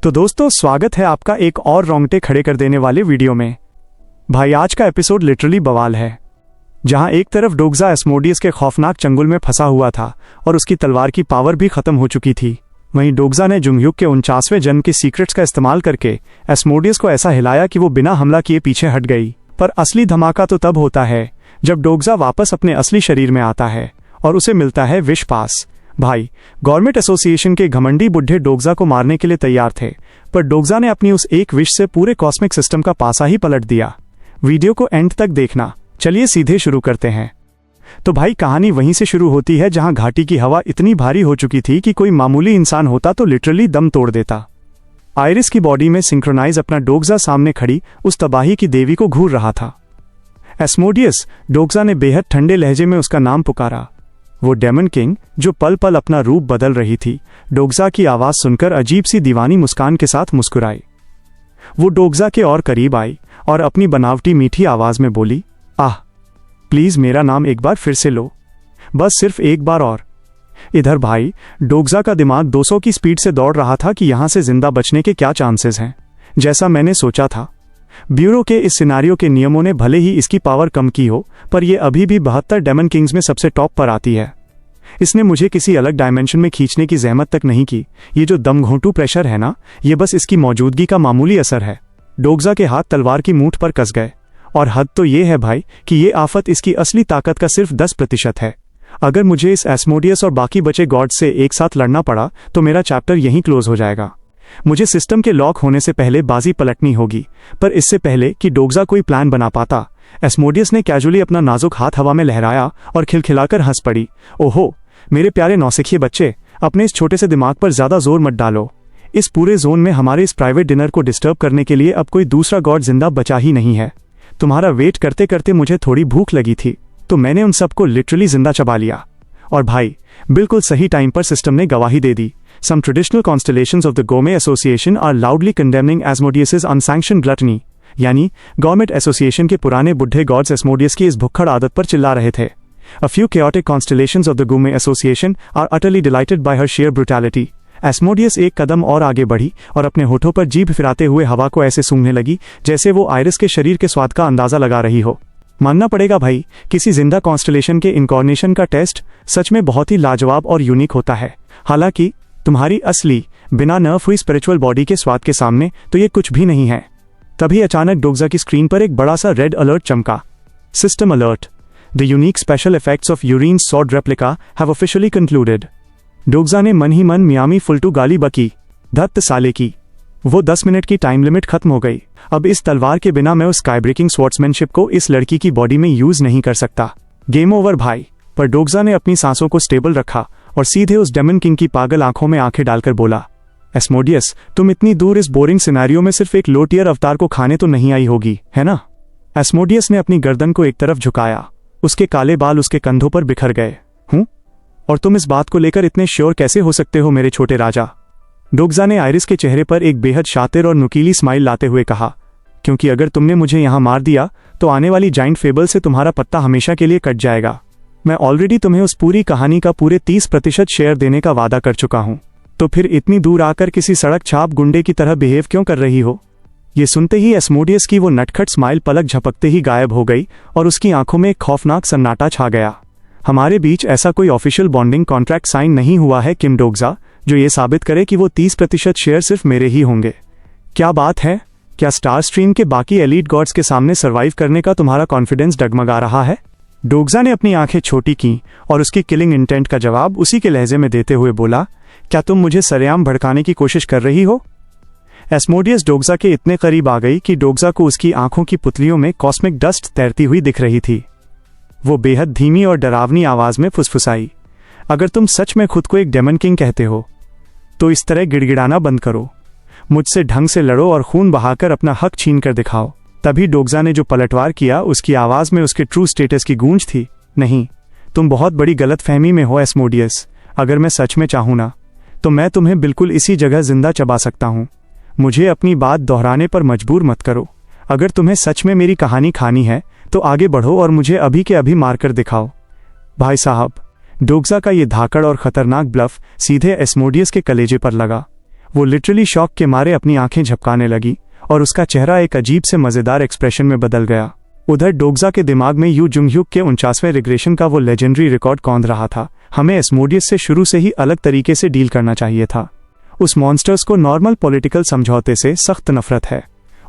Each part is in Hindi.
तो दोस्तों, स्वागत है आपका एक और रोंगटे खड़े कर देने वाले वीडियो में। भाई, आज का एपिसोड लिटरली बवाल है। जहां एक तरफ डोग्जा एस्मोडियस के खौफनाक चंगुल में फंसा हुआ था और उसकी तलवार की पावर भी खत्म हो चुकी थी, वहीं डोग्जा ने जुंगयुक के 49वें जन्म के सीक्रेट्स का इस्तेमाल करके एस्मोडियस को ऐसा हिलाया कि वो बिना हमला किए पीछे हट गई। पर असली धमाका तो तब होता है जब डोग्जा वापस अपने असली शरीर में आता है और उसे मिलता है विश पास। भाई, गवर्नमेंट एसोसिएशन के घमंडी बुढ़े डोग्जा को मारने के लिए तैयार थे, पर डोग्जा ने अपनी उस एक विश से पूरे कॉस्मिक सिस्टम का पासा ही पलट दिया। वीडियो को एंड तक देखना। चलिए सीधे शुरू करते हैं। तो भाई, कहानी वहीं से शुरू होती है जहां घाटी की हवा इतनी भारी हो चुकी थी कि कोई मामूली इंसान होता तो लिटरली दम तोड़ देता। आयरिस की बॉडी में सिंक्रोनाइज अपना डोग्जा सामने खड़ी उस तबाही की देवी को घूर रहा था। एस्मोडियस, डोग्जा ने बेहद ठंडे लहजे में उसका नाम पुकारा। वो डेमन किंग, जो पल पल अपना रूप बदल रही थी, डोग्जा की आवाज सुनकर अजीब सी दीवानी मुस्कान के साथ मुस्कुराई। वो डोग्जा के और करीब आई और अपनी बनावटी मीठी आवाज में बोली, आह, प्लीज मेरा नाम एक बार फिर से लो, बस सिर्फ एक बार और। इधर भाई, डोग्जा का दिमाग 200 की स्पीड से दौड़ रहा था कि यहां से जिंदा बचने के क्या चांसेस हैं। जैसा मैंने सोचा था, ब्यूरो के इस सिनारियो के नियमों ने भले ही इसकी पावर कम की हो, पर यह अभी भी 72 डेमन किंग्स में सबसे टॉप पर आती है। इसने मुझे किसी अलग डायमेंशन में खींचने की जहमत तक नहीं की। ये जो दम घोंटू प्रेशर है ना, ये बस इसकी मौजूदगी का मामूली असर है। डोग्जा के हाथ तलवार की मूठ पर कस गए। और हद तो ये है भाई कि ये आफत इसकी असली ताकत का सिर्फ 10% है। अगर मुझे इस एस्मोडियस और बाकी बचे गॉड से एक साथ लड़ना पड़ा तो मेरा चैप्टर यहीं क्लोज हो जाएगा। मुझे सिस्टम के लॉक होने से पहले बाजी पलटनी होगी। पर इससे पहले कि डोग्जा कोई प्लान बना पाता, एस्मोडियस ने कैजुअली अपना नाजुक हाथ हवा में लहराया और खिलखिलाकर हंस पड़ी। ओहो, मेरे प्यारे नौसिखिए बच्चे, अपने इस छोटे से दिमाग पर ज्यादा जोर मत डालो। इस पूरे जोन में हमारे इस प्राइवेट डिनर को डिस्टर्ब करने के लिए अब कोई दूसरा गॉड जिंदा बचा ही नहीं है। तुम्हारा वेट करते करते मुझे थोड़ी भूख लगी थी, तो मैंने उन सबको लिटरली जिंदा चबा लिया। और भाई, बिल्कुल सही टाइम पर सिस्टम ने गवाही दे दी। Some traditional constellations of the Gourmet Association are loudly condemning Asmodeus's unsanctioned gluttony, यानी गवर्नमेंट एसोसिएशन के पुराने बुढ़े गॉड्स एस्मोडियस की इस भुक्खड़ आदत पर चिल्ला रहे थे। A few chaotic constellations of the Gourmet Association are utterly delighted by her sheer brutality. एस्मोडियस एक कदम और आगे बढ़ी और अपने होठों पर जीभ फिराते हुए हवा को ऐसे सूंघने लगी जैसे वो आयरिस के शरीर के स्वाद का अंदाजा लगा रही हो। मानना पड़ेगा भाई, किसी जिंदा कॉन्स्टेलेशन के इनकॉर्नेशन का टेस्ट सच में बहुत ही लाजवाब और यूनिक होता है। हालांकि तुम्हारी असली, बिना नर्फ हुई स्पिरिचुअल बॉडी के स्वाद के सामने तो ये कुछ भी नहीं है। तभी अचानक डोग्जा की स्क्रीन पर एक बड़ा सा रेड अलर्ट चमका। System alert, the unique special effects of Urin sword replica have officially concluded. Dokja ने मन ही मन मियामी फुलटू गाली बकी, धत्त साले की। वो 10 मिनट की टाइम लिमिट खत्म हो गई। अब इस तलवार के बिना मैं उस स्काई ब्रेकिंग स्वॉर्ड्समैनशिप को इस लड़की की बॉडी में यूज नहीं कर सकता। गेम ओवर भाई। पर डोग्जा ने अपनी सांसों को स्टेबल रखा और सीधे उस डेमन किंग की पागल आंखों में आंखें डालकर बोला, एस्मोडियस, तुम इतनी दूर इस बोरिंग सिनेरियो में सिर्फ एक लो टियर अवतार को खाने तो नहीं आई होगी, है ना? एस्मोडियस ने अपनी गर्दन को एक तरफ झुकाया। उसके काले बाल उसके कंधों पर बिखर गए। और तुम इस बात को लेकर इतने श्योर कैसे हो सकते हो मेरे छोटे राजा? डोग्जा ने आयरिस के चेहरे पर एक बेहद शातिर और नुकीली स्माइल लाते हुए कहा, क्योंकि अगर तुमने मुझे यहां मार दिया तो आने वाली जाइंट फेबल से तुम्हारा पत्ता हमेशा के लिए कट जाएगा। मैं ऑलरेडी तुम्हें उस पूरी कहानी का पूरे 30% शेयर देने का वादा कर चुका हूं। तो फिर इतनी दूर आकर किसी सड़क छाप गुंडे की तरह बिहेव क्यों कर रही हो? ये सुनते ही एस्मोडियस की वो नटखट स्माइल पलक झपकते ही गायब हो गई और उसकी आंखों में एक खौफनाक सन्नाटा छा गया। हमारे बीच ऐसा कोई ऑफिशियल बॉन्डिंग कॉन्ट्रैक्ट साइन नहीं हुआ है किम डोग्जा, जो ये साबित करे कि वो 30% शेयर सिर्फ मेरे ही होंगे। क्या बात है? क्या स्टार स्ट्रीम के बाकी एलीट गॉड्स के सामने सर्वाइव करने का तुम्हारा कॉन्फिडेंस डगमगा रहा है? डोग्जा ने अपनी आंखें छोटी की और उसकी किलिंग इंटेंट का जवाब उसी के लहजे में देते हुए बोला, क्या तुम मुझे सरेआम भड़काने की कोशिश कर रही हो? एस्मोडियस डोग्जा के इतने करीब आ गई कि डोग्जा को उसकी आंखों की पुतलियों में कॉस्मिक डस्ट तैरती हुई दिख रही थी। वो बेहद धीमी और डरावनी आवाज में फुसफुसाई, अगर तुम सच में खुद को एक डेमन किंग कहते हो तो इस तरह गिड़गिड़ाना बंद करो। मुझसे ढंग से लड़ो और खून बहाकर अपना हक छीन कर दिखाओ। तभी डोग्जा ने जो पलटवार किया, उसकी आवाज में उसके ट्रू स्टेटस की गूंज थी। नहीं, तुम बहुत बड़ी गलतफहमी में हो एस्मोडियस। अगर मैं सच में चाहूं ना, तो मैं तुम्हें बिल्कुल इसी जगह जिंदा चबा सकता हूं। मुझे अपनी बात दोहराने पर मजबूर मत करो। अगर तुम्हें सच में मेरी कहानी खानी है तो आगे बढ़ो और मुझे अभी के अभी मारकर दिखाओ। भाई साहब, डोग्जा का ये धाकड़ और खतरनाक ब्लफ सीधे एस्मोडियस के कलेजे पर लगा। वो लिटरली शॉक के मारे अपनी आंखें झपकाने लगी और उसका चेहरा एक अजीब से मजेदार एक्सप्रेशन में बदल गया। उधर डोग्जा के दिमाग में यू जुंगह्यूक के 49वें रिग्रेशन का वो लेजेंडरी रिकॉर्ड कौंध रहा था। हमें एस्मोडियस से शुरू से ही अलग तरीके से डील करना चाहिए था। उस मॉन्स्टर्स को नॉर्मल पॉलिटिकल समझौते से सख्त नफरत है।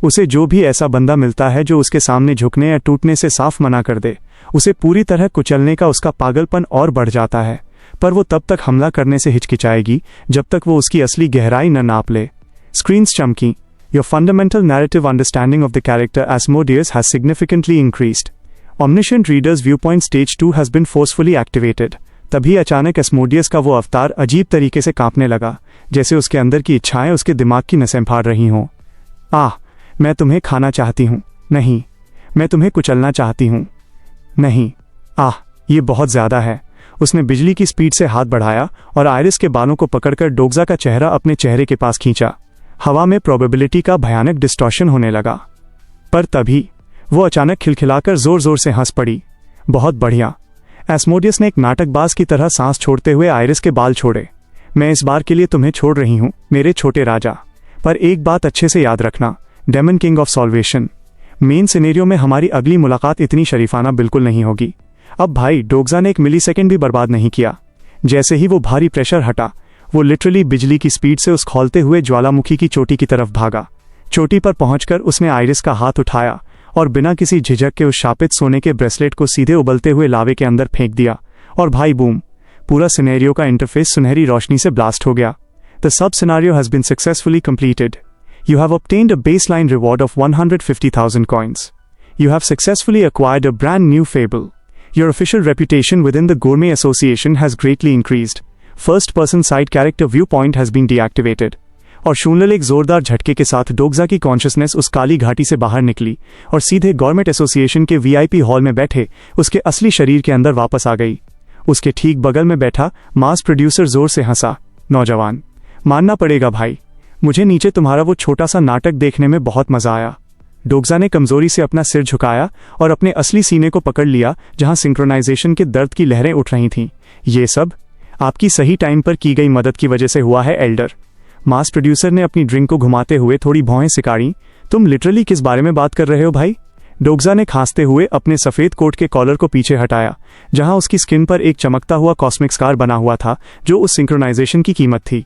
उसे जो भी ऐसा बंदा मिलता है जो उसके सामने झुकने या टूटने से साफ मना कर दे, उसे पूरी तरह कुचलने का उसका पागलपन और बढ़ जाता है। पर वो तब तक हमला करने से हिचकिचाएगी जब तक वो उसकी असली गहराई न नाप ले। स्क्रीन्स चमकी। Your fundamental narrative understanding of the character Asmodeus has significantly increased. Omniscient reader's viewpoint stage 2 has been forcefully activated. तभी अचानक एस्मोडियस का वो अवतार अजीब तरीके से कांपने लगा, जैसे उसके अंदर की इच्छाएं उसके दिमाग की नसें फाड़ रही हों। मैं तुम्हें खाना चाहती हूँ। नहीं, मैं तुम्हें कुचलना चाहती हूँ। नहीं, ये बहुत ज्यादा है। उसने बिजली की स्पीड से हाथ बढ़ाया और आयरिस के बालों को पकड़कर डोग्जा का चेहरा अपने चेहरे के पास खींचा। हवा में प्रोबेबिलिटी का भयानक डिस्टॉर्शन होने लगा। पर तभी वो अचानक खिलखिलाकर जोर जोर से हंस पड़ी। बहुत बढ़िया। एस्मोडियस ने एक नाटकबाज की तरह सांस छोड़ते हुए आयरिस के बाल छोड़े। मैं इस बार के लिए तुम्हें छोड़ रही हूँ, मेरे छोटे राजा। पर एक बात अच्छे से याद रखना, daemon king of solvation, main scenario में हमारी अगली मुलाकात इतनी शरीफाना बिल्कुल नहीं होगी। अब भाई, डोग्जा ने एक मिलीसेकंड भी बर्बाद नहीं किया। जैसे ही वो भारी प्रेशर हटा, वो लिटरली बिजली की स्पीड से उस खौलते हुए ज्वालामुखी की चोटी की तरफ भागा। चोटी पर पहुंचकर उसने आयरिस का हाथ उठाया और बिना किसी झिझक के उस शापित सोने के ब्रेसलेट को सीधे उबलते हुए लावे के अंदर फेंक दिया। और भाई बूम, पूरा सिनेरियो का इंटरफेस सुनहरी रोशनी से ब्लास्ट हो गया। The sub scenario has been successfully completed. You have obtained a baseline reward of 150,000 coins. You have successfully acquired a brand new fable. Your official reputation within the Gourmet Association has greatly increased. First-person side character viewpoint has been deactivated. और शून्य एक जोरदार झटके के साथ डोग्जा की कॉन्शियसनेस उस काली घाटी से बाहर निकली और सीधे गवर्नमेंट एसोसिएशन के VIP हॉल में बैठे उसके असली शरीर के अंदर वापस आ गई। उसके ठीक बगल में बैठा मास प्रोड्यूसर जोर से हंसा। नौजवान, मानना पड़ेगा भाई, मुझे नीचे तुम्हारा वो छोटा सा नाटक देखने में बहुत मजा आया। डोग्जा ने कमजोरी से अपना सिर झुकाया और अपने असली सीने को पकड़ लिया जहां सिंक्रोनाइजेशन के दर्द की लहरें उठ रही थीं। ये सब आपकी सही टाइम पर की गई मदद की वजह से हुआ है एल्डर। मास प्रोड्यूसर ने अपनी ड्रिंक को घुमाते हुए थोड़ी भौहें सिकाड़ी। तुम लिटरली किस बारे में बात कर रहे हो भाई? डोग्जा ने खांसते हुए अपने सफेद कोट के कॉलर को पीछे हटाया, जहां उसकी स्किन पर एक चमकता हुआ कॉस्मिक स्कार बना हुआ था जो उस सिंक्रोनाइजेशन की कीमत थी।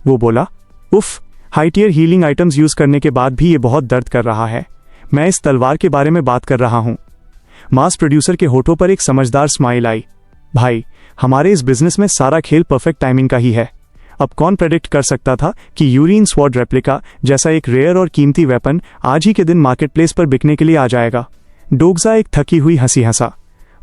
वो बोला, उफ, high tier healing items use करने के बाद भी ये बहुत दर्द कर रहा है। मैं इस तलवार के बारे में बात कर रहा हूं। मास प्रोड्यूसर के होठों पर एक समझदार स्माइल आई। भाई, हमारे इस बिजनेस में सारा खेल परफेक्ट टाइमिंग का ही है। अब कौन प्रेडिक्ट कर सकता था कि यूरिन स्वॉर्ड रेप्लिका जैसा एक रेयर और कीमती वेपन आज ही के दिन मार्केट प्लेस पर बिकने के लिए आ जाएगा। डोग्जा एक थकी हुई हंसी हंसा।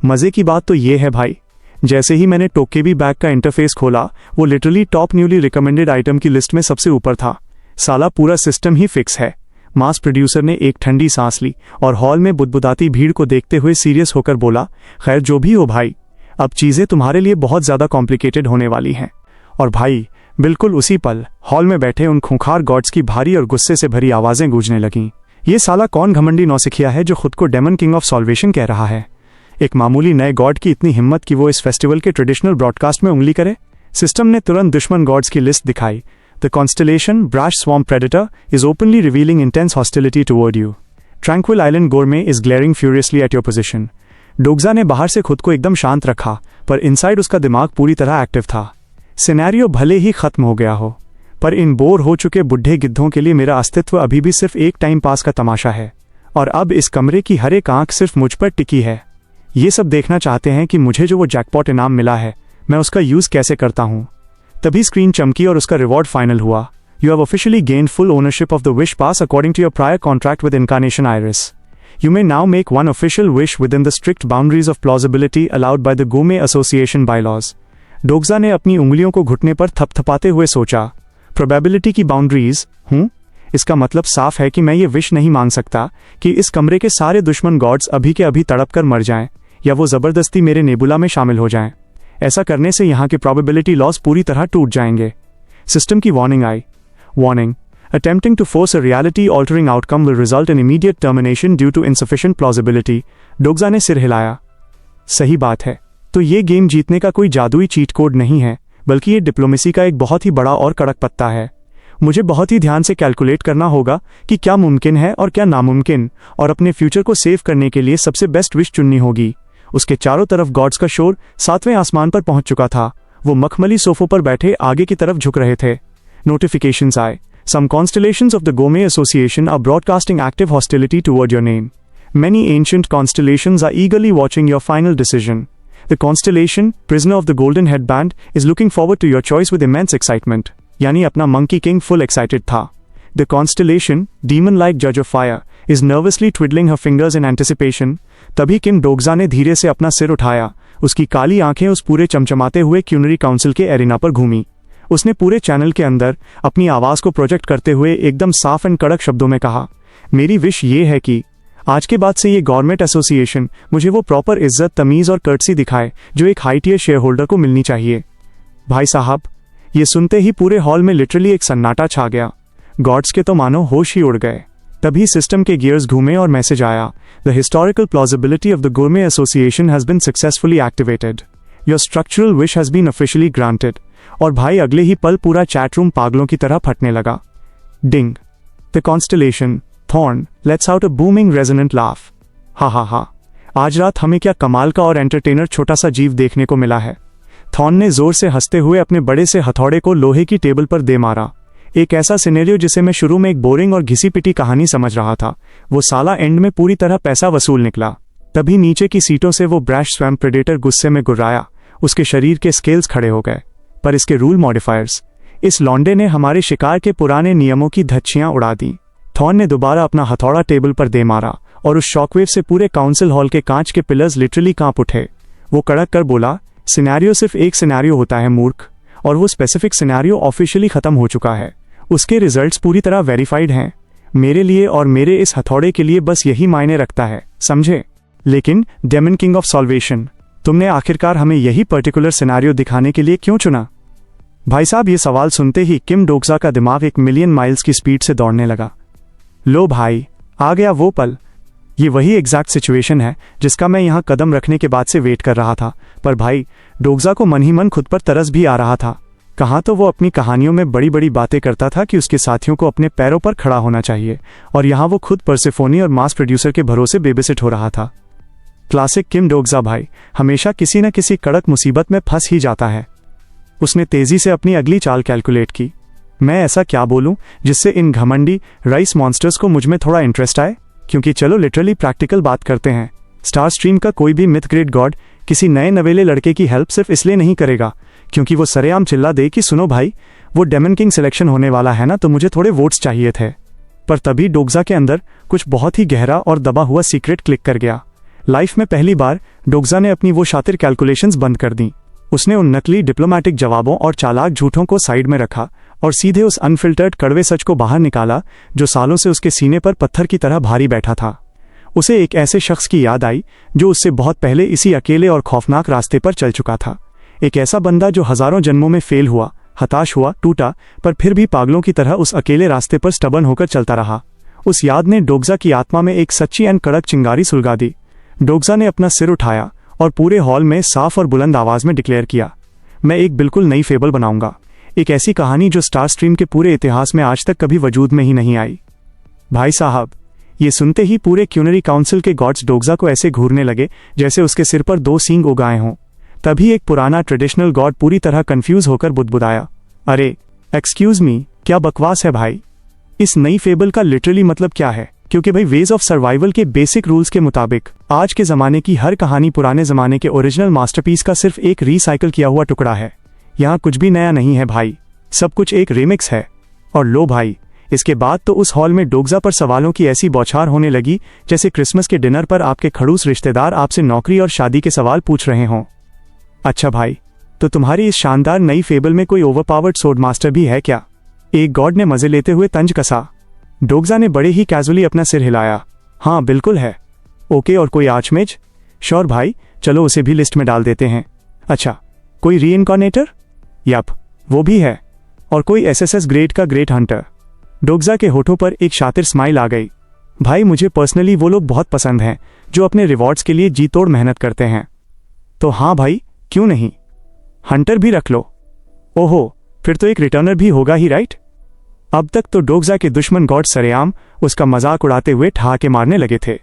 मजे की बात तो ये है भाई, जैसे ही मैंने टोकेबी बैग का इंटरफेस खोला, वो literally top newly recommended item की लिस्ट में सबसे ऊपर था। साला पूरा सिस्टम ही फिक्स है। मास प्रोड्यूसर ने एक ठंडी सांस ली और हॉल में बुदबुदाती भीड़ को देखते हुए सीरियस होकर बोला, खैर जो भी हो भाई, अब चीजें तुम्हारे लिए बहुत ज्यादा कॉम्प्लिकेटेड होने वाली हैं। और भाई, बिल्कुल उसी पल हॉल में बैठे उन खूंखार गॉड्स की भारी और गुस्से से भरी आवाजें गूंजने लगीं। ये साला कौन घमंडी नौसिखिया है जो खुद को डेमन किंग ऑफ सॉल्वेशन कह रहा है? एक मामूली नए गॉड की इतनी हिम्मत कि वो इस फेस्टिवल के ट्रेडिशनल ब्रॉडकास्ट में उंगली करे? सिस्टम ने तुरंत दुश्मन गॉड्स की लिस्ट दिखाई। The constellation Brash Swarm Predator is openly revealing intense hostility toward you. Tranquil Island Gourmet is glaring furiously at your position. डोग्जा ने बाहर से खुद को एकदम शांत रखा, पर इनसाइड उसका दिमाग पूरी तरह एक्टिव था। सिनेरियो भले ही खत्म हो गया हो, पर इन बोर हो चुके बुढ़े गिद्धों के लिए मेरा अस्तित्व अभी भी सिर्फ एक टाइम पास का तमाशा है। और अब इस कमरे की हर एक आंख सिर्फ मुझ पर टिकी है। ये सब देखना चाहते हैं कि मुझे जो वो जैकपॉट इनाम मिला है, मैं उसका यूज कैसे करता हूँ। तभी स्क्रीन चमकी और उसका रिवॉर्ड फाइनल हुआ। You have officially gained full ownership of the wish pass according to your prior contract with incarnation Iris. You may now make one official wish within the strict boundaries of plausibility allowed by the gourmet association bylaws. Dokja ने अपनी उंगलियों को घुटने पर थपथपाते हुए सोचा, प्रोबेबिलिटी की बाउंड्रीज? इसका मतलब साफ है कि मैं ये विश नहीं मांग सकता कि इस कमरे के सारे दुश्मन गॉड्स अभी के अभी तड़प कर मर जाएं या वो जबरदस्ती मेरे नेबुला में शामिल हो जाएं। ऐसा करने से यहाँ के प्रोबेबिलिटी लॉस पूरी तरह टूट जाएंगे। सिस्टम की वार्निंग आई। Warning, attempting to force a reality altering outcome will result in immediate termination due to insufficient plausibility. Dokja ने सिर हिलाया। सही बात है, तो ये गेम जीतने का कोई जादुई चीट कोड नहीं है, बल्कि ये डिप्लोमेसी का एक बहुत ही बड़ा और कड़क पत्ता है। मुझे बहुत ही ध्यान से कैलकुलेट करना होगा कि क्या मुमकिन है और क्या नामुमकिन, और अपने फ्यूचर को सेव करने के लिए सबसे बेस्ट विश चुननी होगी। उसके चारों तरफ गॉड्स का शोर 7वें आसमान पर पहुंच चुका था। वो मखमली सोफों पर बैठे आगे की तरफ झुक रहे थे। नोटिफिकेशंस आए। Some constellations of the Gourmet Association are broadcasting active hostility toward your name. Many ancient constellations are eagerly watching your final decision. The constellation, Prisoner of the Golden Headband, is looking forward to your choice with immense excitement. यानी अपना Monkey King full excited था। The constellation, Demon-like Judge of Fire, is nervously twiddling her fingers in anticipation. तभी किम डोग्जा ने धीरे से अपना सिर उठाया। उसकी काली आंखें उस पूरे चमचमाते हुए क्यूनरी काउंसिल के एरिना पर घूमी। उसने पूरे चैनल के अंदर अपनी आवाज को प्रोजेक्ट करते हुए एकदम साफ एंड कड़क शब्दों में कहा, मेरी विश ये है कि आज के बाद से ये गवर्नमेंट एसोसिएशन मुझे वो प्रॉपर इज्जत, तमीज और कर्टसी दिखाए जो एक हाई टियर शेयर होल्डर को मिलनी चाहिए। भाई साहब, ये सुनते ही पूरे हॉल में लिटरली एक सन्नाटा छा गया। गॉड्स के तो मानो होश ही उड़ गए। तभी सिस्टम के गियर्स घूमे और मैसेज आया, the historical plausibility of the gourmet association has been successfully activated. Your structural wish has been officially granted. और भाई अगले ही पल पूरा चैट रूम पागलों की तरह फटने लगा। Ding. The constellation thorn lets out a booming resonant laugh. हा हा हा, आज रात हमें क्या कमाल का और एंटरटेनर छोटा सा जीव देखने को मिला है। थॉर्न ने जोर से हंसते हुए अपने बड़े से हथौड़े को लोहे की टेबल पर दे मारा। एक ऐसा सिनेरियो जिसे मैं शुरू में एक बोरिंग और घिसी पिटी कहानी समझ रहा था, वो साला एंड में पूरी तरह पैसा वसूल निकला। तभी नीचे की सीटों से वो ब्रैश स्वैम्प प्रेडेटर गुस्से में गुर्राया। उसके शरीर के स्केल्स खड़े हो गए। पर इसके रूल मॉडिफायर्स, इस लौंडे ने हमारे शिकार के पुराने नियमों की धज्जियां उड़ा दी। थॉर्न ने दोबारा अपना हथौड़ा टेबल पर दे मारा और उस शॉकवेव से पूरे काउंसिल हॉल के कांच के पिलर्स लिटरली कांप उठे। वो कड़क कर बोला, सिनेरियो सिर्फ एक सिनेरियो होता है मूर्ख, और वो स्पेसिफिक सिनेरियो ऑफिशियली खत्म हो चुका है। उसके रिजल्ट्स पूरी तरह वेरीफाइड हैं। मेरे लिए और मेरे इस हथौड़े के लिए बस यही मायने रखता है, समझे? लेकिन डेमन किंग ऑफ सॉल्वेशन, तुमने आखिरकार हमें यही पर्टिकुलर सिनेरियो दिखाने के लिए क्यों चुना? भाई साहब, ये सवाल सुनते ही किम डोग्जा का दिमाग 1,000,000 माइल्स की स्पीड से दौड़ने लगा। लो भाई, आ गया वो पल। ये वही एग्जैक्ट सिचुएशन है जिसका मैं यहाँ कदम रखने के बाद से वेट कर रहा था। पर भाई, डोग्जा को मन ही मन खुद पर तरस भी आ रहा था। कहाँ तो वो अपनी कहानियों में बड़ी बड़ी बातें करता था कि उसके साथियों को अपने पैरों पर खड़ा होना चाहिए, और यहाँ वो खुद परसेफोनी और मास प्रोड्यूसर के भरोसे बेबिसिट हो रहा था। क्लासिक किम डोग्जा भाई हमेशा किसी न किसी कड़क मुसीबत में फंस ही जाता है। उसने तेजी से अपनी अगली चाल कैलकुलेट की। मैं ऐसा क्या बोलूं जिससे इन घमंडी राइस मॉन्स्टर्स को मुझ में थोड़ा इंटरेस्ट आए? क्योंकि चलो लिटरली प्रैक्टिकल बात करते हैं। स्टार स्ट्रीम का कोई भी मिथ ग्रेड गॉड किसी नए नवेले लड़के की हेल्प सिर्फ इसलिए नहीं करेगा क्योंकि वो सरेआम चिल्ला दे कि सुनो भाई, वो डेमन किंग सिलेक्शन होने वाला है ना, तो मुझे थोड़े वोट्स चाहिए थे। पर तभी डोग्जा के अंदर कुछ बहुत ही गहरा और दबा हुआ सीक्रेट क्लिक कर गया। लाइफ में पहली बार डोग्जा ने अपनी वो शातिर कैलकुलेशंस बंद कर दी। उसने उन नकली डिप्लोमेटिक जवाबों और चालाक झूठों को साइड में रखा और सीधे उस अनफिल्टर्ड कड़वे सच को बाहर निकाला जो सालों से उसके सीने पर पत्थर की तरह भारी बैठा था। उसे एक ऐसे शख्स की याद आई जो उससे बहुत पहले इसी अकेले और खौफनाक रास्ते पर चल चुका था। एक ऐसा बंदा जो हजारों जन्मों में फेल हुआ, हताश हुआ, टूटा, पर फिर भी पागलों की तरह उस अकेले रास्ते पर स्टबर्न होकर चलता रहा। उस याद ने डोग्जा की आत्मा में एक सच्ची एंड कड़क चिंगारी सुलगा दी। डोग्जा ने अपना सिर उठाया और पूरे हॉल में साफ और बुलंद आवाज में डिक्लेयर किया, मैं एक बिल्कुल नई फेबल बनाऊंगा। एक ऐसी कहानी जो स्टार स्ट्रीम के पूरे इतिहास में आज तक कभी वजूद में ही नहीं आई। भाई साहब, ये सुनते ही पूरे क्यूनरी काउंसिल के गॉड्स डोग्जा को ऐसे घूरने लगे जैसे उसके सिर पर 2 सींग उगाए हों। तभी एक पुराना ट्रेडिशनल गॉड पूरी तरह कंफ्यूज होकर बुदबुदाया, अरे एक्सक्यूज मी, क्या बकवास है भाई? इस नई फेबल का लिटरली मतलब क्या है? क्योंकि भाई वेज ऑफ सर्वाइवल के बेसिक रूल्स के मुताबिक आज के जमाने की हर कहानी पुराने जमाने के ओरिजिनल मास्टरपीस का सिर्फ एक रिसाइकल किया हुआ टुकड़ा है। यहाँ कुछ भी नया नहीं है भाई, सब कुछ एक रिमिक्स है। और लो भाई, इसके बाद तो उस हॉल में डोग्जा पर सवालों की ऐसी बौछार होने लगी जैसे क्रिसमस के डिनर पर आपके खड़ूस रिश्तेदार आपसे नौकरी और शादी के सवाल पूछ रहे हों। अच्छा भाई, तो तुम्हारी इस शानदार नई फेबल में कोई ओवरपावर्ड सोर्ड मास्टर भी है क्या? एक गॉड ने मजे लेते हुए तंज कसा। डोग्जा ने बड़े ही कैजुअली अपना सिर हिलाया। हाँ बिल्कुल है। ओके, और कोई आर्चमेज? श्योर भाई, चलो उसे भी लिस्ट में डाल देते हैं। अच्छा, कोई रीइनकॉर्नेटर? यप, वो भी है। और कोई एसएसएस ग्रेड का ग्रेट हंटर? डोग्जा के होठों पर एक शातिर स्माइल आ गई। भाई, मुझे पर्सनली वो लोग बहुत पसंद हैं जो अपने रिवॉर्ड्स के लिए जी तोड़ मेहनत करते हैं। तो हाँ भाई, क्यों नहीं, हंटर भी रख लो। ओहो, फिर तो एक रिटर्नर भी होगा ही, राइट? अब तक तो डोगजा के दुश्मन गॉड सरेआम उसका मजाक उड़ाते हुए ठहाके मारने लगे थे।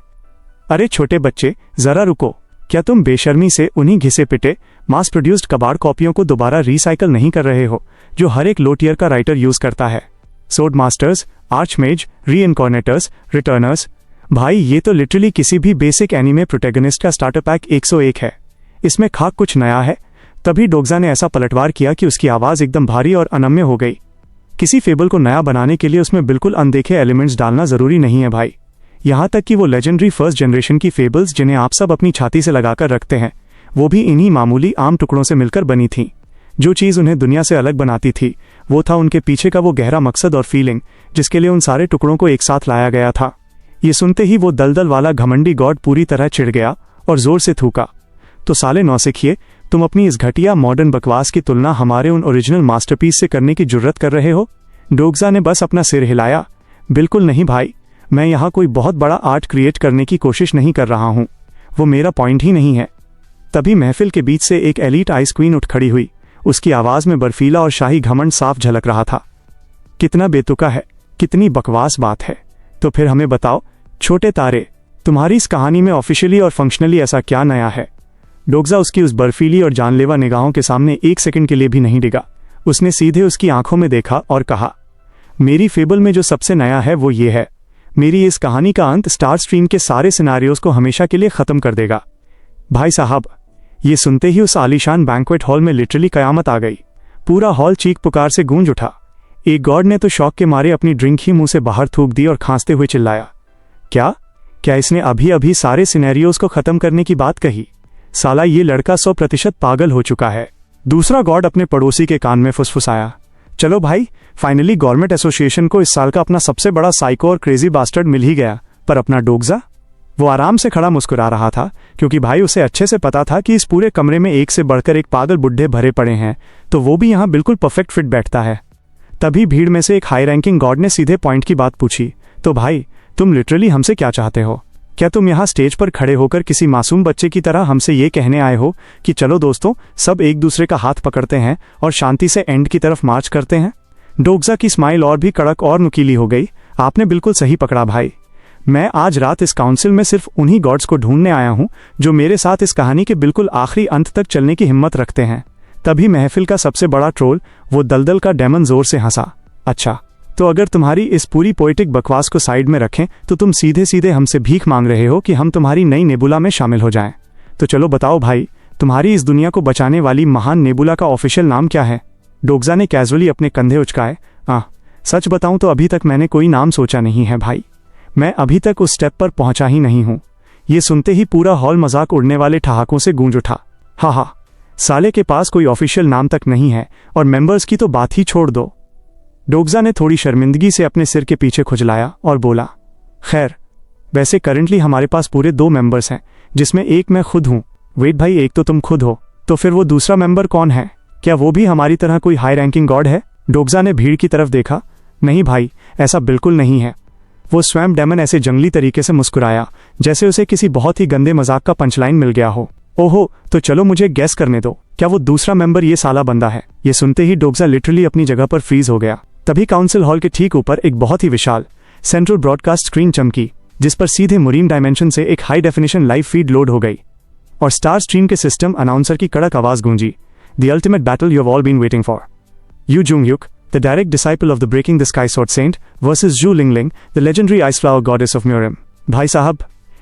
अरे छोटे बच्चे, जरा रुको, क्या तुम बेशर्मी से उन्हीं घिसे पिटे मास प्रोड्यूस्ड कबाड़ कॉपियों को दोबारा रिसाइकल नहीं कर रहे हो जो हर एक लो टियर का राइटर यूज करता है? सोड मास्टर्स, आर्चमेज, रीइनकॉर्नेटर्स, रिटर्नर्स, भाई ये तो लिटरली किसी भी बेसिक एनीमे प्रोटैगनिस्ट का स्टार्टर पैक 101 है। इसमें खाक कुछ नया है। तभी डोगजा ने ऐसा पलटवार किया कि उसकी आवाज एकदम भारी और अनम्य हो गई। किसी फेबल को नया बनाने के लिए उसमें बिल्कुल अनदेखे एलिमेंट्स डालना जरूरी नहीं है भाई। यहाँ तक कि वो लेजेंडरी फर्स्ट जनरेशन की फेबल्स जिन्हें आप सब अपनी छाती से लगाकर रखते हैं, वो भी इन्हीं मामूली आम टुकड़ों से मिलकर बनी थीं। जो चीज़ उन्हें दुनिया से अलग बनाती थी वो था उनके पीछे का वो गहरा मकसद और फीलिंग जिसके लिए उन सारे टुकड़ों को एक साथ लाया गया था। ये सुनते ही वो दलदल वाला घमंडी गॉड पूरी तरह चिढ़ गया और जोर से थूका, तो साले नौसिखिए, तुम अपनी इस घटिया मॉडर्न बकवास की तुलना हमारे उन ओरिजिनल मास्टरपीस से करने की जुर्रत कर रहे हो? डोगजा ने बस अपना सिर हिलाया। बिल्कुल नहीं भाई, मैं यहाँ कोई बहुत बड़ा आर्ट क्रिएट करने की कोशिश नहीं कर रहा हूँ, वो मेरा पॉइंट ही नहीं है। तभी महफिल के बीच से एक एलीट आइस क्वीन उठ खड़ी हुई। उसकी आवाज में बर्फीला और शाही घमंड साफ झलक रहा था। कितना बेतुका है, कितनी बकवास बात है। तो फिर हमें बताओ छोटे तारे, तुम्हारी इस कहानी में ऑफिशियली और फंक्शनली ऐसा क्या नया है? डोगजा उसकी उस बर्फीली और जानलेवा निगाहों के सामने एक सेकंड के लिए भी नहीं डिगा। उसने सीधे उसकी आंखों में देखा और कहा, मेरी फेबल में जो सबसे नया है वो ये है, मेरी इस कहानी का अंत स्टार स्ट्रीम के सारे सिनारियोज को हमेशा के लिए खत्म कर देगा। भाई साहब, ये सुनते ही उस आलीशान बैंक्वेट हॉल में लिटरली कयामत आ गई। पूरा हॉल चीख पुकार से गूंज उठा। एक गॉड ने तो शौक के मारे अपनी ड्रिंक ही मुंह से बाहर थूक दी और खांसते हुए चिल्लाया, क्या इसने अभी अभी सारे सिनेरियोज को खत्म करने की बात कही? साला ये लड़का 100% पागल हो चुका है। दूसरा गॉड अपने पड़ोसी के कान में फुसफुसाया, चलो भाई, फाइनली गवर्नमेंट एसोसिएशन को इस साल का अपना सबसे बड़ा साइको और क्रेजी बास्टर्ड मिल ही गया। पर अपना डोगजा? वो आराम से खड़ा मुस्कुरा रहा था, क्योंकि भाई उसे अच्छे से पता था कि इस पूरे कमरे में एक से बढ़कर एक पागल बुढ़े भरे पड़े हैं, तो वो भी यहाँ बिल्कुल परफेक्ट फिट बैठता है। तभी भीड़ में से एक हाई रैंकिंग गॉड ने सीधे पॉइंट की बात पूछी, तो भाई तुम लिटरली हमसे क्या चाहते हो? क्या तुम यहाँ स्टेज पर खड़े होकर किसी मासूम बच्चे की तरह हमसे ये कहने आए हो कि चलो दोस्तों, सब एक दूसरे का हाथ पकड़ते हैं और शांति से एंड की तरफ मार्च करते हैं? डोगजा की स्माइल और भी कड़क और नुकीली हो गई। आपने बिल्कुल सही पकड़ा भाई। मैं आज रात इस काउंसिल में सिर्फ उन्हीं गॉड्स को ढूंढने आया हूँ जो मेरे साथ इस कहानी के बिल्कुल आखिरी अंत तक चलने की हिम्मत रखते हैं। तभी महफिल का सबसे बड़ा ट्रोल, वो दलदल का डेमन, जोर से हंसा। अच्छा, तो अगर तुम्हारी इस पूरी पोएटिक बकवास को साइड में रखें तो तुम सीधे सीधे हमसे भीख मांग रहे हो कि हम तुम्हारी नई नेबुला में शामिल हो जाएं। तो चलो बताओ भाई, तुम्हारी इस दुनिया को बचाने वाली महान नेबुला का ऑफिशियल नाम क्या है? डोगजा ने कैजुअली अपने कंधे उचकाए। सच बताऊं तो अभी तक मैंने कोई नाम सोचा नहीं है भाई। मैं अभी तक उस स्टेप पर पहुंचा ही नहीं हूं। ये सुनते ही पूरा हॉल मजाक उड़ने वाले ठहाकों से गूंज उठा। हा, साले के पास कोई ऑफिशियल नाम तक नहीं है और मेंबर्स की तो बात ही छोड़ दो। डोगजा ने थोड़ी शर्मिंदगी से अपने सिर के पीछे खुजलाया और बोला, खैर, वैसे करंटली हमारे पास पूरे 2 मेंबर्स हैं, जिसमें एक मैं खुद हूं। वेट भाई, एक तो तुम खुद हो, तो फिर वो दूसरा मेंबर कौन है? क्या वो भी हमारी तरह कोई हाई रैंकिंग गॉड है? डोगजा ने भीड़ की तरफ देखा। नहीं भाई, ऐसा बिल्कुल नहीं है। वो स्वैम्प डेमन ऐसे जंगली तरीके से मुस्कुराया जैसे उसे किसी बहुत ही गंदे मजाक का पंचलाइन मिल गया हो। ओहो, तो चलो मुझे गैस करने दो, क्या वो दूसरा मेंबर ये साला बंदा है? ये सुनते ही डोगजा लिटरली अपनी जगह पर फ्रीज हो गया। तभी काउंसिल हॉल के ठीक ऊपर एक बहुत ही विशाल सेंट्रल ब्रॉडकास्ट स्क्रीन चमकी, जिस पर सीधे मुरीम डायमेंशन से एक high definition live feed load हो गई और स्टार स्ट्रीम के सिस्टम अनाउंसर की कड़क आवाज गूंजी, the ultimate battle you have all been waiting for. Yoo Joonghyuk, the direct disciple of the Breaking the Sky Sword Saint, versus Zhu Lingling, the legendary ice flower goddess of Murim। भाई साहब,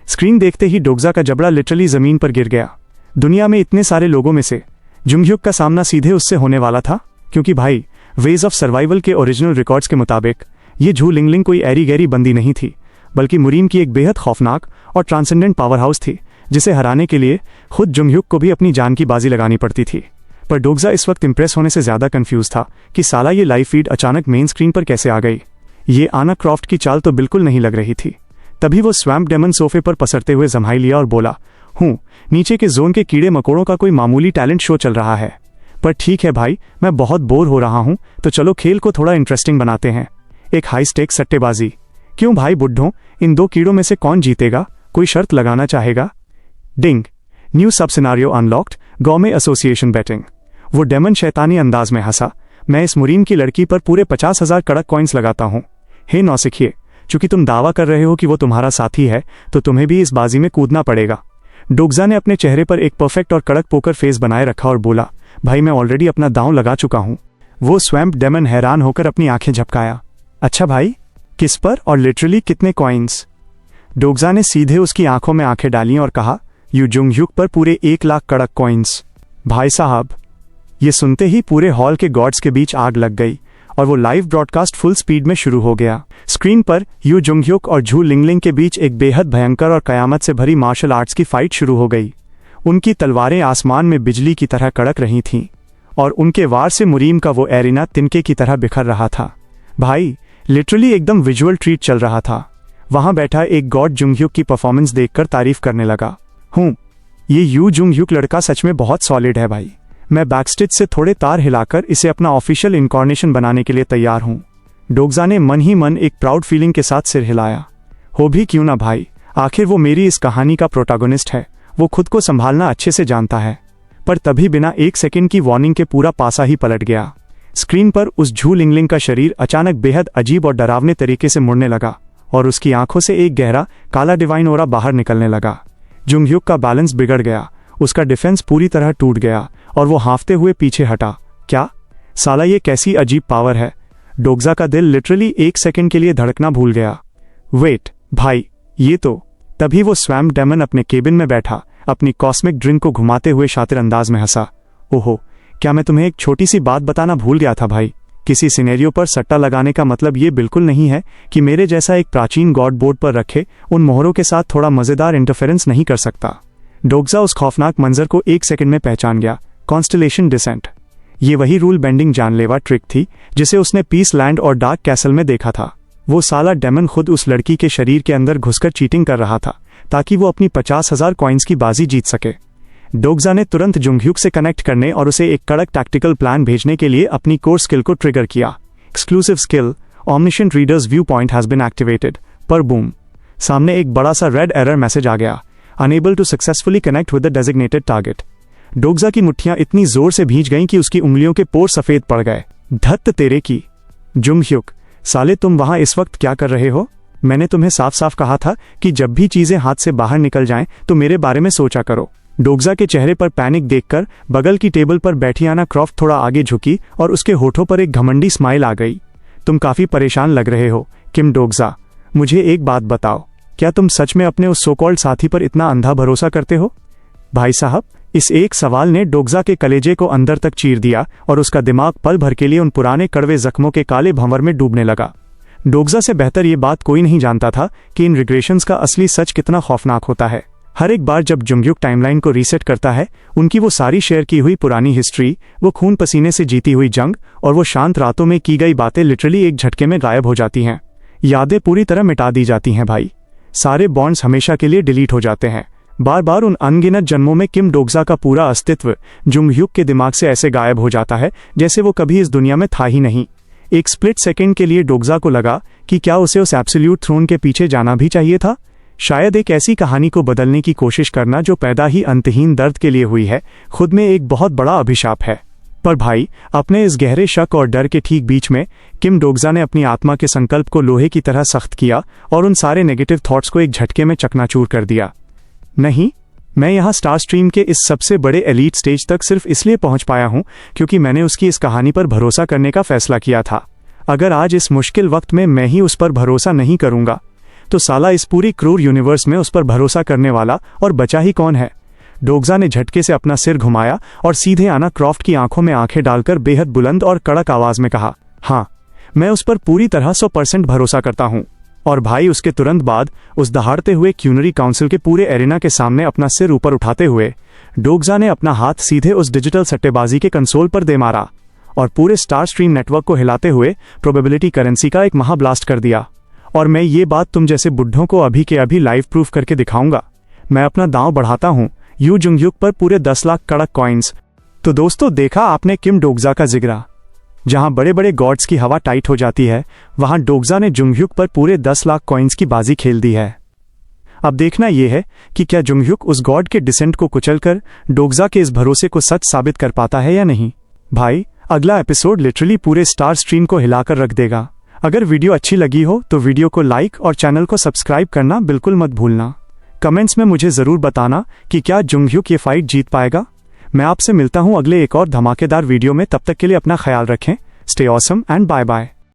स्क्रीन देखते ही डोगजा का जबड़ा लिटरली जमीन पर गिर गया। दुनिया में इतने सारे लोगों में से जुंगयुक का सामना सीधे उससे होने वाला था, क्योंकि भाई वेज ऑफ सर्वाइवल के ओरिजिनल रिकॉर्ड्स के मुताबिक ये झू लिंगलिंग कोई ऐरी गैरी बंदी नहीं थी, बल्कि मुरीम की एक बेहद खौफनाक और ट्रांसेंडेंट पावर हाउस थी, जिसे हराने के लिए खुद जुंगयुक को भी अपनी जान की बाजी लगानी पड़ती थी। पर डोगजा इस वक्त इंप्रेस होने से ज्यादा कंफ्यूज था कि साला ये लाइव फीड अचानक मेन स्क्रीन पर कैसे आ गई। ये आना क्रॉफ्ट की चाल तो बिल्कुल नहीं लग रही थी। तभी वो स्वैम्प डेमन सोफे पर पसरते हुए जम्हाई लिया और बोला, नीचे के जोन के कीड़े मकोड़ों का कोई मामूली टैलेंट शो चल रहा है, पर ठीक है भाई, मैं बहुत बोर हो रहा हूं, तो चलो खेल को थोड़ा इंटरेस्टिंग बनाते हैं। एक हाई स्टेक सट्टेबाजी। क्यों भाई बुड्ढों, इन 2 कीड़ों में से कौन जीतेगा? कोई शर्त लगाना चाहेगा? डिंग, न्यू सब सिनारियो अनलॉक्ड, गॉमे एसोसिएशन बैटिंग। वो डेमन शैतानी अंदाज में हंसा, मैं इस मुरीन की लड़की पर पूरे 50,000 कड़क कॉइन्स लगाता हूँ। हे नौसिखिए, चूंकि तुम दावा कर रहे हो कि वो तुम्हारा साथी है, तो तुम्हें भी इस बाजी में कूदना पड़ेगा। डोग्जा ने अपने चेहरे पर एक परफेक्ट और कड़क पोकर फेस बनाए रखा और बोला, भाई मैं ऑलरेडी अपना दांव लगा चुका हूँ। वो स्वैम्प डेमन हैरान होकर अपनी आंखें झपकाया। अच्छा भाई, किस पर और लिटरली कितने कॉइन्स? डोग्जा ने सीधे उसकी आंखों में आंखें डाली और कहा, यू जुंगह्युक पर पूरे 1 लाख कड़क कॉइन्स। भाई साहब, ये सुनते ही पूरे हॉल के गॉड्स के बीच आग लग गई और वो लाइव ब्रॉडकास्ट फुल स्पीड में शुरू हो गया। स्क्रीन पर यू जुंगह्युक और झू लिंगलिंग के बीच एक बेहद भयंकर और कयामत से भरी मार्शल आर्ट्स की फाइट शुरू हो गई। उनकी तलवारें आसमान में बिजली की तरह कड़क रही थीं और उनके वार से मुरीम का वो एरिना तिनके की तरह बिखर रहा था। भाई, लिटरली एकदम विजुअल ट्रीट चल रहा था। वहां बैठा एक गॉड जुंगह्युक की परफॉर्मेंस देखकर तारीफ करने लगा। ये यू जुंगह्युक लड़का सच में बहुत सॉलिड है भाई। मैं बैकस्टेज से थोड़े तार हिलाकर इसे अपना ऑफिशियल इनकॉर्नेशन बनाने के लिए तैयार हूँ। डोग्जा ने मन ही मन एक प्राउड फीलिंग के साथ सिर हिलाया। हो भी क्यों ना भाई, आखिर वो मेरी इस कहानी का प्रोटैगनिस्ट है। वो खुद को संभालना अच्छे से जानता है। पर तभी बिना 1 सेकंड की वार्निंग के पूरा पासा ही पलट गया। स्क्रीन पर उस झू लिंगलिंग का शरीर अचानक बेहद अजीब और डरावने तरीके से मुड़ने लगा और उसकी आंखों से एक गहरा काला डिवाइन ओरा बाहर निकलने लगा। जुंगह्युक का बैलेंस बिगड़ गया, उसका डिफेंस पूरी तरह टूट गया और वो हांफते हुए पीछे हटा। क्या साला, ये कैसी अजीब पावर है? डोग्जा का दिल लिटरली 1 सेकंड के लिए धड़कना भूल गया। वेट भाई, ये तो। तभी वो स्वैम्प डेमन अपने केबिन में बैठा अपनी कॉस्मिक ड्रिंक को घुमाते हुए शातिर अंदाज में हंसा। ओहो, क्या मैं तुम्हें एक छोटी सी बात बताना भूल गया था भाई। किसी सिनेरियो पर सट्टा लगाने का मतलब ये बिल्कुल नहीं है कि मेरे जैसा एक प्राचीन गॉड बोर्ड पर रखे उन मोहरों के साथ थोड़ा मजेदार इंटरफेरेंस नहीं कर सकता। डोग्जा उस खौफनाक मंजर को 1 सेकंड में पहचान गया। Constellation descent. ये वही रूल बेंडिंग जानलेवा ट्रिक थी जिसे उसने पीस लैंड और डार्क कैसल में देखा था। वो साला डेमन खुद उस लड़की के शरीर के अंदर घुसकर चीटिंग कर रहा था ताकि वो अपनी 50,000 कॉइन्स की बाजी जीत सके। डोग्जा ने तुरंत जुंगह्युक से कनेक्ट करने और उसे एक कड़क टैक्टिकल प्लान भेजने के लिए अपनी कोर स्किल को ट्रिगर किया। Exclusive skill omniscient reader's viewpoint has been activated. पर बूम, सामने एक बड़ा सा रेड एरर मैसेज आ गया। Unable to successfully connect with the designated target. Dokja की मुट्ठियां इतनी जोर से भींच गईं कि उसकी उंगलियों के पोर सफेद पड़ गए। धत्त तेरे की। जुंगह्युक, साले तुम वहां इस वक्त क्या कर रहे हो? मैंने तुम्हें साफ साफ कहा था कि जब भी चीजें हाथ से बाहर निकल जाएं तो मेरे बारे में सोचा करो। डोग्जा के चेहरे पर पैनिक देखकर बगल की टेबल पर बैठी आना क्रॉफ्ट थोड़ा आगे झुकी और उसके होठों पर एक घमंडी स्माइल आ गई। तुम काफी परेशान लग रहे हो किम डोग्जा। मुझे एक बात बताओ, क्या तुम सच में अपने उस सो कॉल्ड साथी पर इतना अंधा भरोसा करते हो? भाई साहब, इस एक सवाल ने डोग्जा के कलेजे को अंदर तक चीर दिया और उसका दिमाग पल भर के लिए उन पुराने कड़वे जख्मों के काले भंवर में डूबने लगा। डोग्जा से बेहतर ये बात कोई नहीं जानता था कि इन रिग्रेशंस का असली सच कितना खौफनाक होता है। हर एक बार जब जुंगह्युक टाइमलाइन को रीसेट करता है, उनकी वो सारी शेयर की हुई पुरानी हिस्ट्री, वो खून पसीने से जीती हुई जंग और वो शांत रातों में की गई बातें लिटरली एक झटके में गायब हो जाती हैं। यादें पूरी तरह मिटा दी जाती हैं भाई। सारे बॉन्ड्स हमेशा के लिए डिलीट हो जाते हैं। बार बार उन अनगिनत जन्मों में किम डोग्जा का पूरा अस्तित्व जुंगह्युक के दिमाग से ऐसे गायब हो जाता है जैसे वो कभी इस दुनिया में था ही नहीं। एक स्प्लिट सेकंड के लिए डोग्जा को लगा कि क्या उसे उस एब्सोल्यूट थ्रोन के पीछे जाना भी चाहिए था। शायद एक ऐसी कहानी को बदलने की कोशिश करना जो पैदा ही अंतहीन दर्द के लिए हुई है, खुद में एक बहुत बड़ा अभिशाप है। पर भाई, अपने इस गहरे शक और डर के ठीक बीच में किम डोग्जा ने अपनी आत्मा के संकल्प को लोहे की तरह सख्त किया और उन सारे नेगेटिव थॉट्स को एक झटके में चकनाचूर कर दिया। नहीं, मैं यहाँ स्टार स्ट्रीम के इस सबसे बड़े एलीट स्टेज तक सिर्फ इसलिए पहुंच पाया हूँ क्योंकि मैंने उसकी इस कहानी पर भरोसा करने का फैसला किया था। अगर आज इस मुश्किल वक्त में मैं ही उस पर भरोसा नहीं करूंगा तो साला इस पूरी क्रूर यूनिवर्स में उस पर भरोसा करने वाला और बचा ही कौन है? डोग्जा ने झटके से अपना सिर घुमाया और सीधे आना क्रॉफ्ट की आंखों में आंखें डालकर बेहद बुलंद और कड़क आवाज में कहा, हाँ, मैं उस पर पूरी तरह 100% भरोसा करता हूँ। और भाई, उसके तुरंत बाद उस दहाड़ते हुए क्यूनरी काउंसिल के पूरे एरिना के सामने अपना सिर ऊपर उठाते हुए डोग्जा ने अपना हाथ सीधे उस डिजिटल सट्टेबाजी के कंसोल पर दे मारा और पूरे स्टार स्ट्रीम नेटवर्क को हिलाते हुए प्रोबेबिलिटी करेंसी का एक महाब्लास्ट कर दिया। और मैं ये बात तुम जैसे बुढ़ों को अभी के अभी लाइव प्रूफ करके दिखाऊंगा। मैं अपना दांव बढ़ाता हूँ यू जुंगह्युक पर पूरे 10 लाख कड़क कॉइन्स। तो दोस्तों, देखा आपने किम डोग्जा का जिगरा। जहां बड़े बड़े गॉड्स की हवा टाइट हो जाती है, वहां डोग्जा ने जुंगह्युक पर पूरे 10 लाख कॉइन्स की बाजी खेल दी है। अब देखना यह है कि क्या जुंगह्युक उस गॉड के डिसेंट को कुचलकर डोग्जा के इस भरोसे को सच साबित कर पाता है या नहीं। भाई, अगला एपिसोड लिटरली पूरे स्टार स्ट्रीम को हिलाकर रख देगा। अगर वीडियो अच्छी लगी हो तो वीडियो को लाइक और चैनल को सब्सक्राइब करना बिल्कुल मत भूलना। कमेंट्स में मुझे ज़रूर बताना कि क्या जुंगह्यूक ये फाइट जीत पाएगा। मैं आपसे मिलता हूँ अगले एक और धमाकेदार वीडियो में। तब तक के लिए अपना ख्याल रखें। Stay awesome and bye bye.